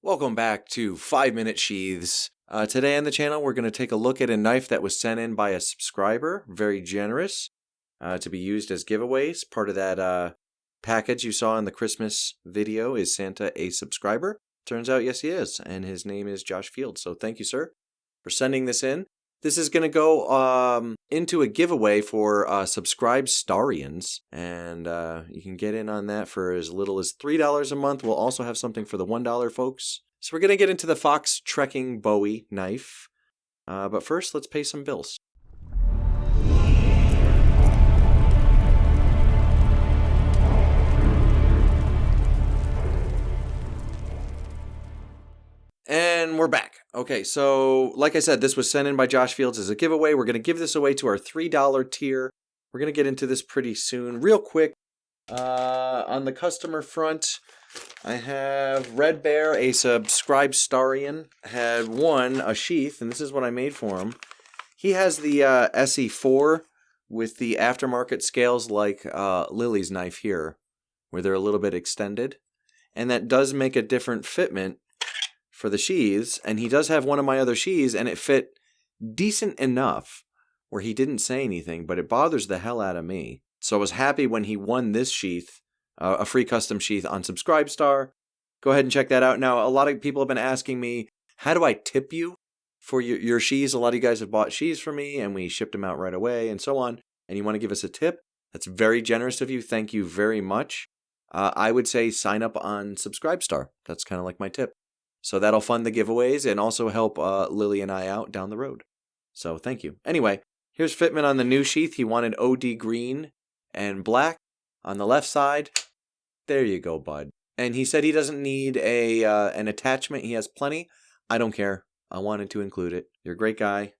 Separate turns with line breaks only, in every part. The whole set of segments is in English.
Welcome back to 5-Minute Sheaths. Today on the channel, we're going to take a look at a knife that was sent in by a subscriber, very generous, to be used as giveaways. Part of that package you saw in the Christmas video, is Santa a subscriber? Turns out, yes, he is, and his name is Josh Fields. So thank you, sir, for sending this in. This is going to go into a giveaway for subscribed Starians, and you can get in on that for as little as $3 a month. We'll also have something for the $1 folks. So we're going to get into the Fox Trekking Bowie knife, but first let's pay some bills. And we're back. Okay, so like I said, this was sent in by Josh Fields as a giveaway. We're going to give this away to our $3 tier. We're going to get into this pretty soon. Real quick, on the customer front, I have Red Bear, a subscribed Starian, had won a Sheath, and this is what I made for him. He has the SE4 with the aftermarket scales like Lily's knife here, where they're a little bit extended. And that does make a different fitment for the sheaths, and he does have one of my other sheaths, and it fit decent enough where he didn't say anything, but it bothers the hell out of me. So I was happy when he won this sheath, a free custom sheath on Subscribestar. Go ahead and check that out. Now, a lot of people have been asking me, how do I tip you for your sheaths? A lot of you guys have bought sheaths for me, and we shipped them out right away, and so on, and you want to give us a tip? That's very generous of you. Thank you very much. I would say sign up on Subscribestar. That's kind of like my tip. So that'll fund the giveaways and also help Lily and I out down the road. So thank you. Anyway, here's fitment on the new sheath. He wanted OD green and black on the left side. There you go, bud. And he said he doesn't need an attachment. He has plenty. I don't care. I wanted to include it. You're a great guy.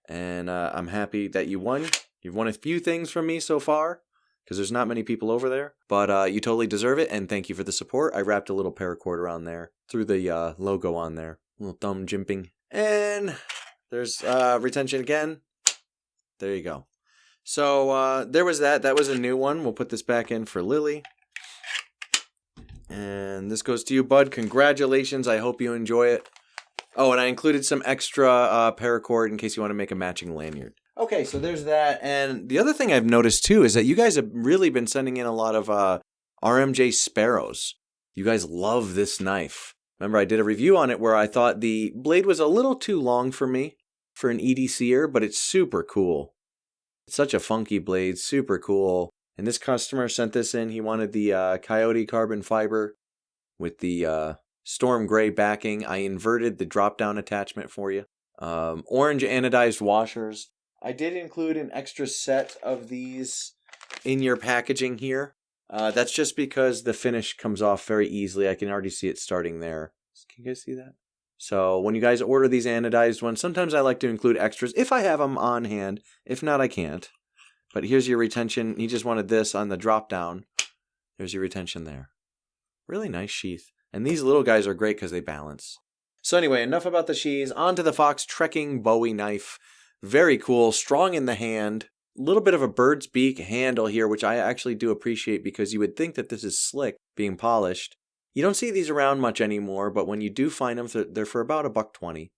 And I'm happy that you won. You've won a few things from me so far, because there's not many people over there. But you totally deserve it, and thank you for the support. I wrapped a little paracord around there, threw the logo on there. A little thumb jimping. And there's retention again. There you go. So there was that. That was a new one. We'll put this back in for Lily. And this goes to you, bud. Congratulations. I hope you enjoy it. Oh, and I included some extra paracord in case you want to make a matching lanyard. Okay, so there's that. And the other thing I've noticed, too, is that you guys have really been sending in a lot of RMJ Sparrows. You guys love this knife. Remember, I did a review on it where I thought the blade was a little too long for me for an EDCer, but it's super cool. It's such a funky blade, super cool. And this customer sent this in. He wanted the Coyote carbon fiber with the Storm Gray backing. I inverted the drop-down attachment for you. Orange anodized washers. I did include an extra set of these in your packaging here. That's just because the finish comes off very easily. I can already see it starting there. Can you guys see that? So when you guys order these anodized ones, sometimes I like to include extras if I have them on hand. If not, I can't. But here's your retention. He just wanted this on the drop down. There's your retention there. Really nice sheath. And these little guys are great because they balance. So anyway, enough about the sheaths. On to the Fox Trekking Bowie knife. Very cool. Strong in the hand. A little bit of a bird's beak handle here, which I actually do appreciate because you would think that this is slick being polished. You don't see these around much anymore, but when you do find them, they're for about $1.20.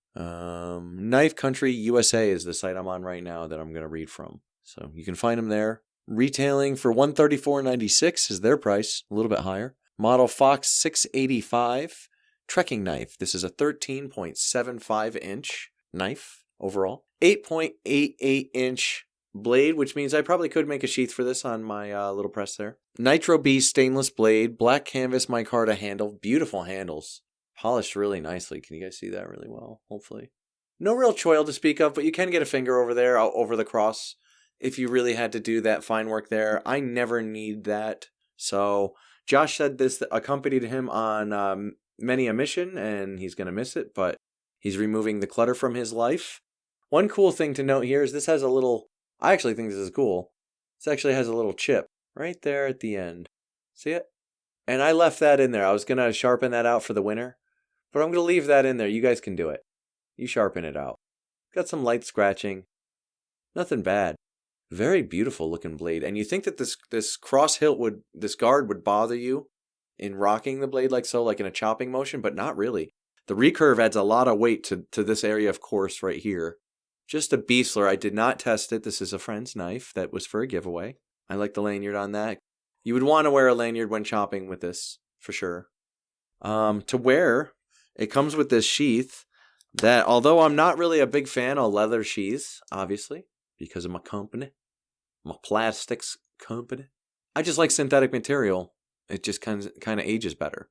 Knife Country USA is the site I'm on right now that I'm going to read from. So you can find them there. Retailing for $134.96 is their price, a little bit higher. Model Fox 685 trekking knife. This is a 13.75 inch knife overall. 8.88 inch blade, which means I probably could make a sheath for this on my little press there. Nitro B stainless blade, black canvas micarta handle, beautiful handles. Polished really nicely. Can you guys see that really well? Hopefully. No real choil to speak of, but you can get a finger over there, over the cross, if you really had to do that fine work there. I never need that. So Josh said this accompanied him on many a mission, and he's going to miss it, but he's removing the clutter from his life. One cool thing to note here is this has a little, I actually think this is cool. This actually has a little chip right there at the end. See it? And I left that in there. I was going to sharpen that out for the winter, but I'm going to leave that in there. You guys can do it. You sharpen it out. Got some light scratching. Nothing bad. Very beautiful looking blade. And you think that this cross hilt this guard would bother you in rocking the blade like so, like in a chopping motion, but not really. The recurve adds a lot of weight to this area of course right here. Just a beastler. I did not test it. This is a friend's knife that was for a giveaway. I like the lanyard on that. You would want to wear a lanyard when chopping with this, for sure. To wear, it comes with this sheath that, although I'm not really a big fan of leather sheaths, obviously, because of my company, my plastics company, I just like synthetic material. It just kind of ages better.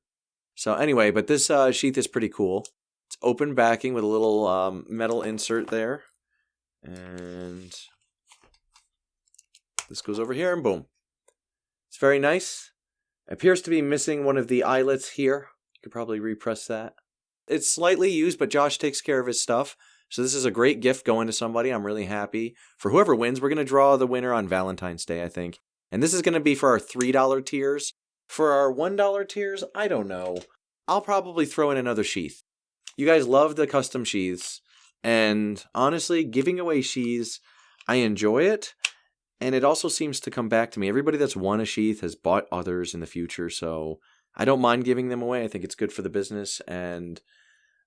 So anyway, but this sheath is pretty cool. It's open backing with a little metal insert there. And this goes over here and boom. It's very nice. It appears to be missing one of the eyelets here. You could probably repress that. It's slightly used, but Josh takes care of his stuff. So this is a great gift going to somebody. I'm really happy. For whoever wins, we're going to draw the winner on Valentine's Day, I think. And this is going to be for our $3 tiers. For our $1 tiers, I don't know. I'll probably throw in another sheath. You guys love the custom sheaths. And honestly, giving away sheaths, I enjoy it. And it also seems to come back to me. Everybody that's won a sheath has bought others in the future. So I don't mind giving them away. I think it's good for the business. And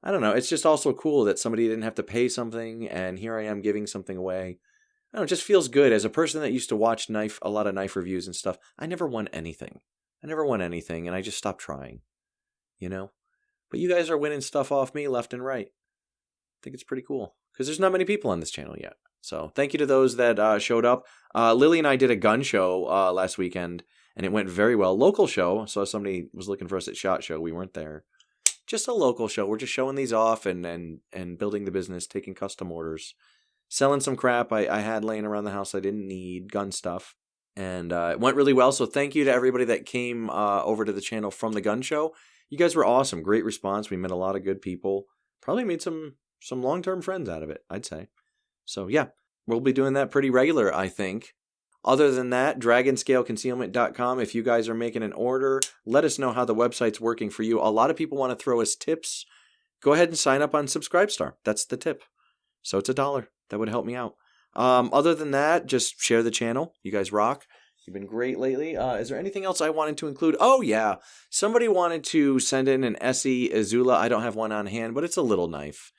I don't know. It's just also cool that somebody didn't have to pay something. And here I am giving something away. I don't know, it just feels good. As a person that used to watch a lot of knife reviews and stuff, I never won anything. And I just stopped trying. You know? But you guys are winning stuff off me left and right. I think it's pretty cool. Because there's not many people on this channel yet. So thank you to those that showed up. Lily and I did a gun show last weekend. And it went very well. Local show. So somebody was looking for us at SHOT Show. We weren't there. Just a local show. We're just showing these off and building the business. Taking custom orders. Selling some crap I had laying around the house I didn't need. Gun stuff. And it went really well. So thank you to everybody that came over to the channel from the gun show. You guys were awesome. Great response. We met a lot of good people. Probably made some long-term friends out of it, I'd say. So yeah, we'll be doing that pretty regular, I think. Other than that, dragonscaleconcealment.com. If you guys are making an order, let us know how the website's working for you. A lot of people want to throw us tips. Go ahead and sign up on Subscribestar. That's the tip. So it's $1. That would help me out. Other than that, just share the channel. You guys rock. You've been great lately. Is there anything else I wanted to include? Oh, yeah. Somebody wanted to send in an Essie Azula. I don't have one on hand, but it's a little knife.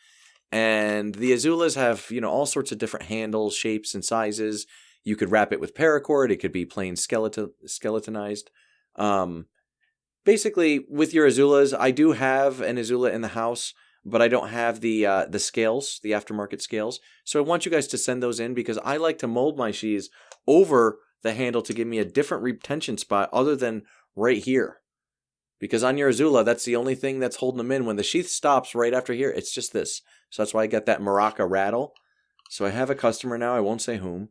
And the Azulas have, all sorts of different handles, shapes, and sizes. You could wrap it with paracord. It could be plain skeletonized. Basically, with your Azulas, I do have an Azula in the house, but I don't have the scales, the aftermarket scales. So I want you guys to send those in because I like to mold my sheaths over the handle to give me a different retention spot other than right here. Because on your Azula, that's the only thing that's holding them in. When the sheath stops right after here, it's just this. So that's why I got that maraca rattle. So I have a customer now. I won't say whom.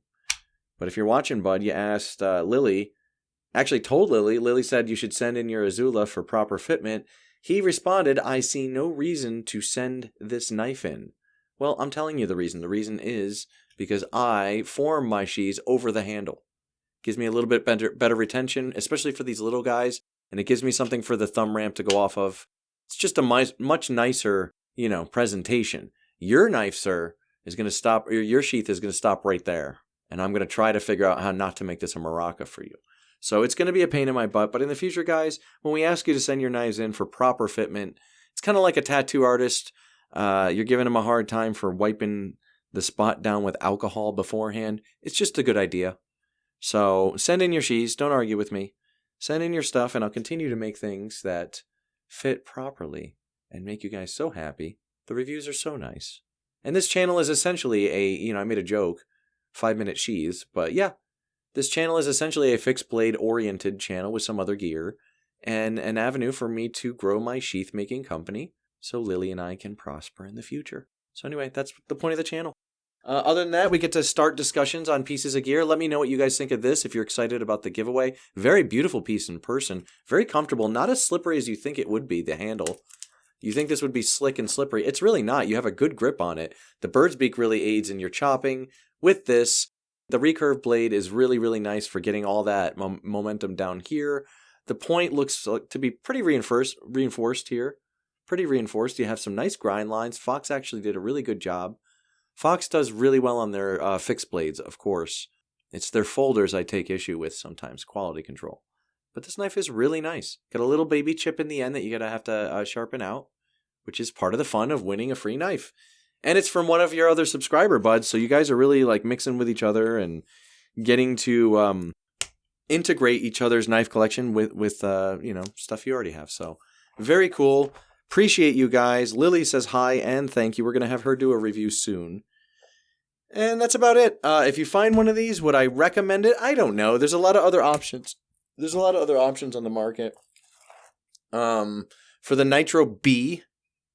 But if you're watching, bud, you asked Lily. Actually told Lily. Lily said you should send in your Azula for proper fitment. He responded, I see no reason to send this knife in. Well, I'm telling you the reason. The reason is because I form my sheaths over the handle. Gives me a little bit better retention, especially for these little guys. And it gives me something for the thumb ramp to go off of. It's just a much nicer, presentation. Your knife, sir, is going to stop, or your sheath is going to stop right there. And I'm going to try to figure out how not to make this a maraca for you. So it's going to be a pain in my butt. But in the future, guys, when we ask you to send your knives in for proper fitment, it's kind of like a tattoo artist. You're giving them a hard time for wiping the spot down with alcohol beforehand. It's just a good idea. So send in your sheaths. Don't argue with me. Send in your stuff, and I'll continue to make things that fit properly and make you guys so happy. The reviews are so nice. And this channel is essentially I made a joke, 5-minute sheaths, but yeah, this channel is essentially a fixed blade oriented channel with some other gear and an avenue for me to grow my sheath making company so Lily and I can prosper in the future. So anyway, that's the point of the channel. Other than that, we get to start discussions on pieces of gear. Let me know what you guys think of this if you're excited about the giveaway. Very beautiful piece in person. Very comfortable. Not as slippery as you think it would be, the handle. You think this would be slick and slippery. It's really not. You have a good grip on it. The bird's beak really aids in your chopping. With this, the recurve blade is really, really nice for getting all that momentum down here. The point looks to be pretty reinforced here. Pretty reinforced. You have some nice grind lines. Fox actually did a really good job. Fox does really well on their fixed blades, of course. It's their folders I take issue with sometimes, quality control. But this knife is really nice. Got a little baby chip in the end that you're going to have to sharpen out. which is part of the fun of winning a free knife. And it's from one of your other subscriber buds, so you guys are really like mixing with each other and getting to integrate each other's knife collection with stuff you already have. So very cool. Appreciate you guys. Lily says hi and thank you. We're going to have her do a review soon. And that's about it. If you find one of these, would I recommend it? I don't know. There's a lot of other options. There's a lot of other options on the market. For the Nitro B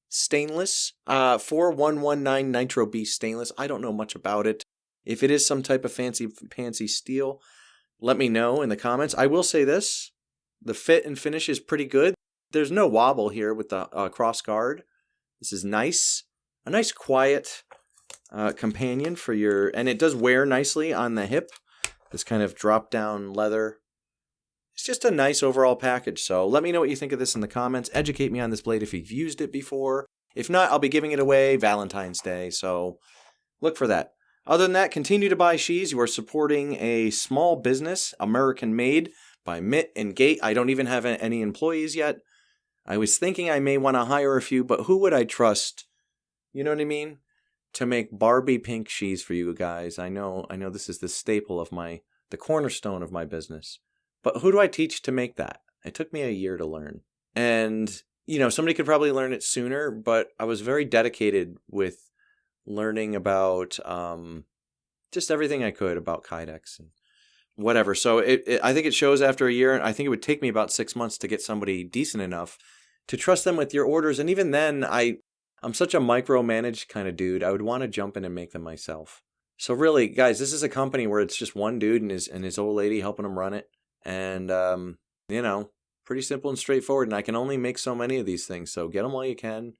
stainless, 4119 Nitro B stainless. I don't know much about it. If it is some type of fancy steel, let me know in the comments. I will say this. The fit and finish is pretty good. There's no wobble here with the cross guard. This is nice. A nice quiet companion for your... And it does wear nicely on the hip. This kind of drop down leather. It's just a nice overall package. So let me know what you think of this in the comments. Educate me on this blade if you've used it before. If not, I'll be giving it away Valentine's Day. So look for that. Other than that, continue to buy Sheaths. You are supporting a small business, American made by Mitt and Gate. I don't even have any employees yet. I was thinking I may want to hire a few, but who would I trust? You know what I mean? To make Barbie pink Sheaths for you guys. I know this is the staple of the cornerstone of my business. But who do I teach to make that? It took me a year to learn. And, somebody could probably learn it sooner, but I was very dedicated with learning about just everything I could about Kydex and whatever. So I think it shows after a year, and I think it would take me about 6 months to get somebody decent enough to trust them with your orders. And even then, I'm such a micromanaged kind of dude. I would want to jump in and make them myself. So really, guys, this is a company where it's just one dude and his old lady helping him run it. And, pretty simple and straightforward. And I can only make so many of these things. So get them while you can.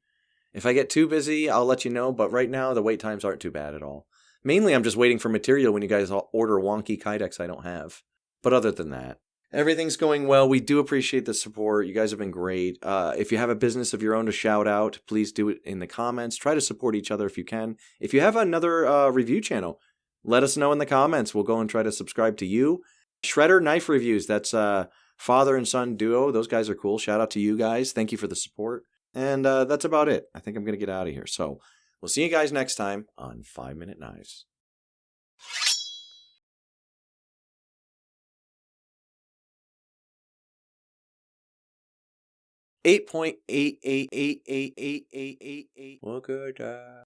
If I get too busy, I'll let you know. But right now, the wait times aren't too bad at all. Mainly, I'm just waiting for material when you guys order wonky Kydex I don't have. But other than that, everything's going well. We do appreciate the support. You guys have been great. If you have a business of your own to shout out, please do it in the comments. Try to support each other if you can. If you have another review channel, let us know in the comments. We'll go and try to subscribe to you. Shredder Knife Reviews. That's father and son duo. Those guys are cool. Shout out to you guys. Thank you for the support. And that's about it. I think I'm going to get out of here. So we'll see you guys next time on 5 Minute Knives. .888888888. Look at that.